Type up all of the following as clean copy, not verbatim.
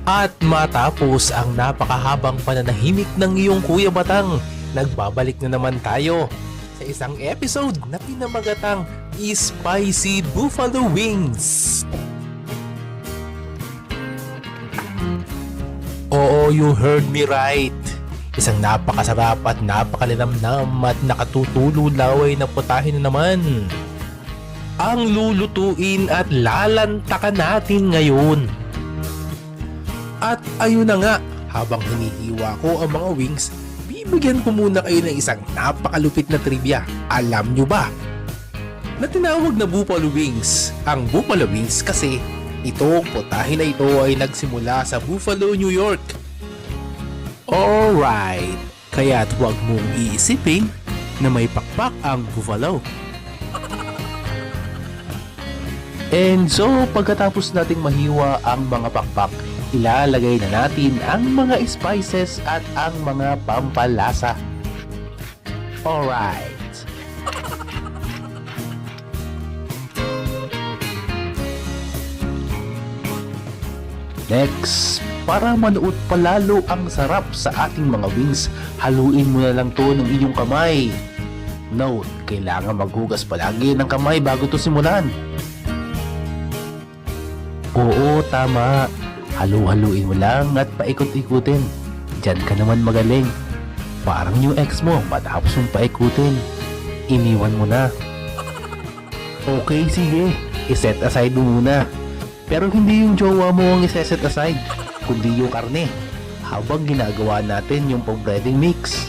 At matapos ang napakahabang pananahimik ng iyong Kuya Batang, nagbabalik na naman tayo sa isang episode na pinamagatang Spicy Buffalo Wings. Oo, you heard me right. Isang napakasarap at napakalinamnam at nakatutulo laway na putahe na naman ang lulutuin at lalantakan natin ngayon. At ayun na nga, habang hinihiwa ko ang mga wings, bibigyan ko muna kayo ng isang napakalupit na trivia. Alam nyo ba na tinawag na buffalo wings ang buffalo wings kasi itong putahe na ito ay nagsimula sa Buffalo, New York. Alright, kaya't huwag mong iisipin na may pakpak ang buffalo. And so, pagkatapos nating mahiwa ang mga pakpak, ilalagay na natin ang mga spices at ang mga pampalasa. Alright. Next, para manuot palalo ang sarap sa ating mga wings, haluin mo na lang to ng iyong kamay. Note, kailangan maghugas palagi ng kamay bago to simulan. Oo, tama. Halu-haluin mo lang at paikot-ikutin. Diyan ka naman magaling. Parang yung ex mo, matapos mong paikutin, iniwan mo na. Okay, sige. I-set aside mo muna. Pero hindi yung jowa mo ang i-set aside, kundi yung karne. Habang ginagawa natin yung pang-breading mix.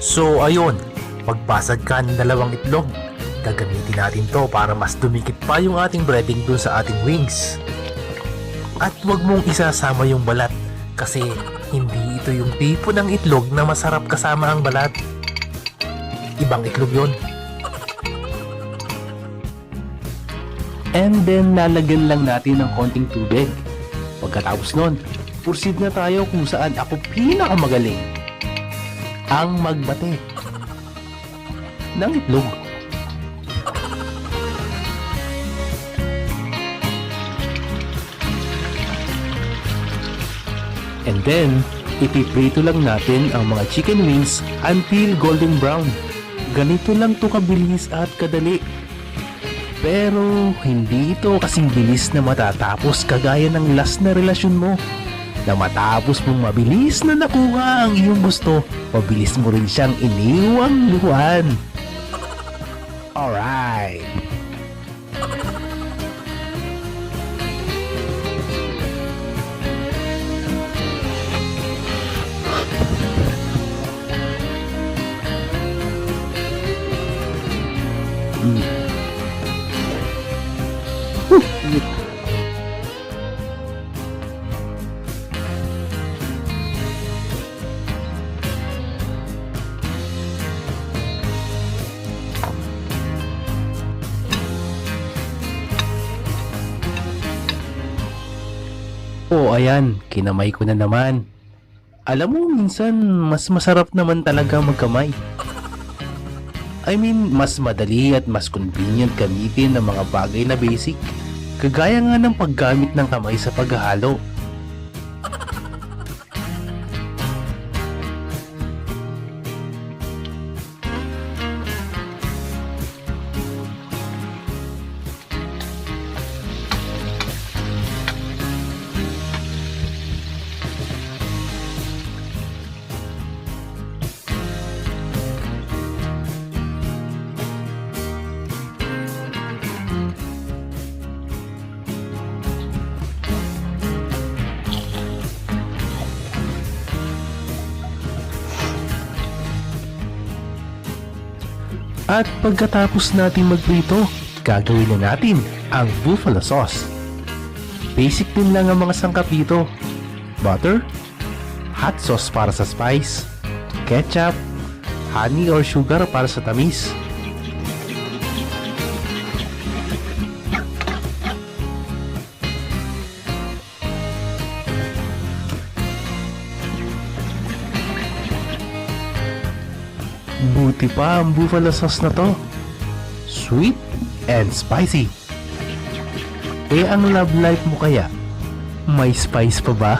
So ayun, pagbasag ka ng dalawang itlog, gagamitin natin to para mas dumikit pa yung ating breading dun sa ating wings. At wag mong isasama yung balat kasi hindi ito yung tipo ng itlog na masarap kasama ang balat. Ibang itlog yon. And then lalagyan lang natin ng konting tubig. Pagkatapos nun, proceed na tayo kung saan ako pinakamagaling. Ang magbate ng itlog. And then, ipiprito lang natin ang mga chicken wings until golden brown. Ganito lang to kabilis at kadali. Pero hindi ito kasing bilis na matatapos kagaya ng last na relasyon mo. Na matapos mong mabilis na nakuha ang iyong gusto, mabilis mo rin siyang iniwang luhan. Alright. Oh, ayan, kinamay ko na naman. Alam mo, minsan mas masarap naman talaga magkamay. I mean, mas madali at mas convenient gamitin ng mga bagay na basic. Kagaya nga ng paggamit ng kamay sa paghahalo. At pagkatapos natin magprito, gagawin na natin ang buffalo sauce. Basic din lang ang mga sangkap dito. Butter, hot sauce para sa spice, ketchup, honey or sugar para sa tamis. Buti pa ang buffalo sauce na to. Sweet and spicy. Eh ang love life mo kaya? May spice pa ba?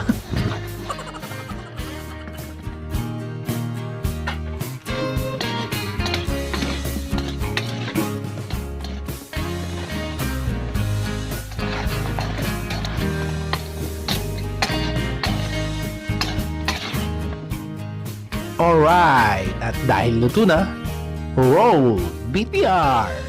Alright, at dahil luto na, roll BTR!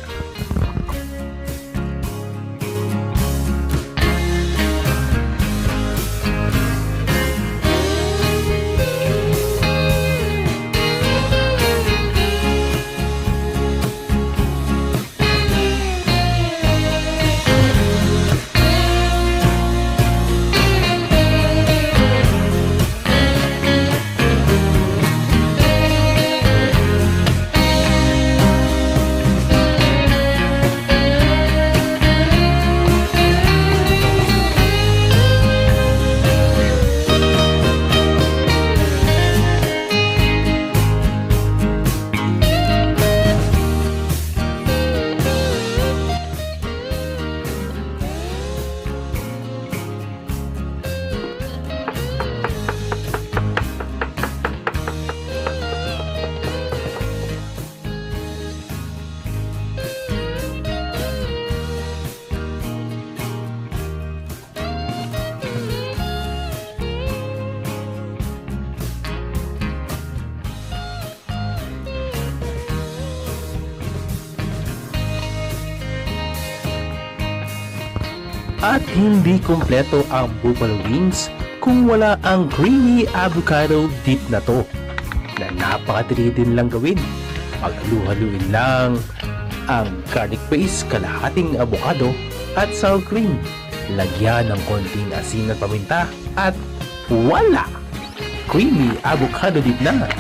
At hindi kumpleto ang buffalo wings kung wala ang creamy avocado dip na to, na napakadali din lang gawin. Paghalu-haluin lang ang garlic paste, kalahating avocado at sour cream. Lagyan ng konting asin at paminta at voila! Creamy avocado dip na!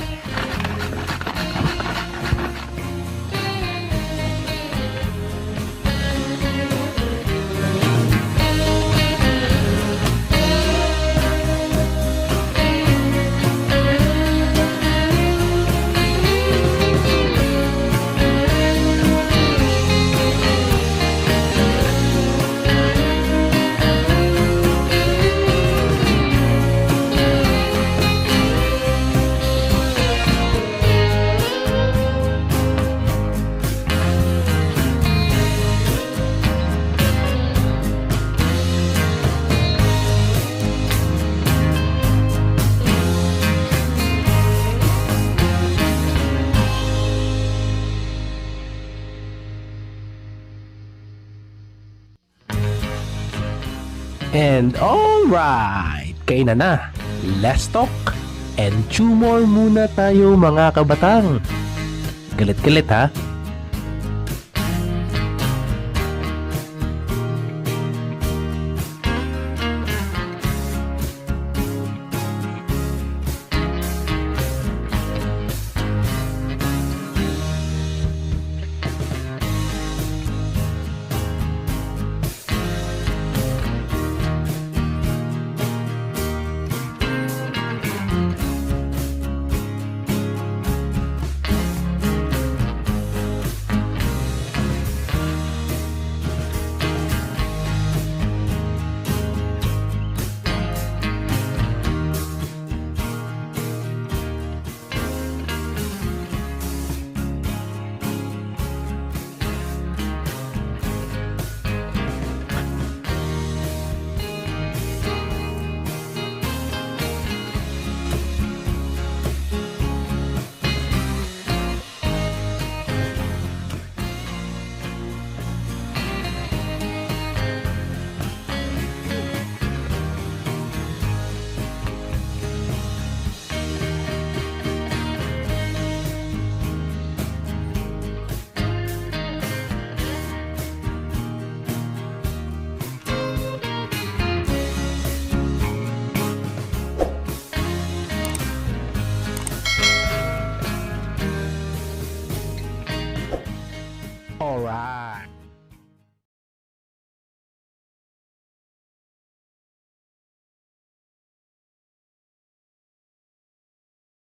And alright, kainan na. Let's talk and chew more muna tayo mga kabatang. Galit-galit ha?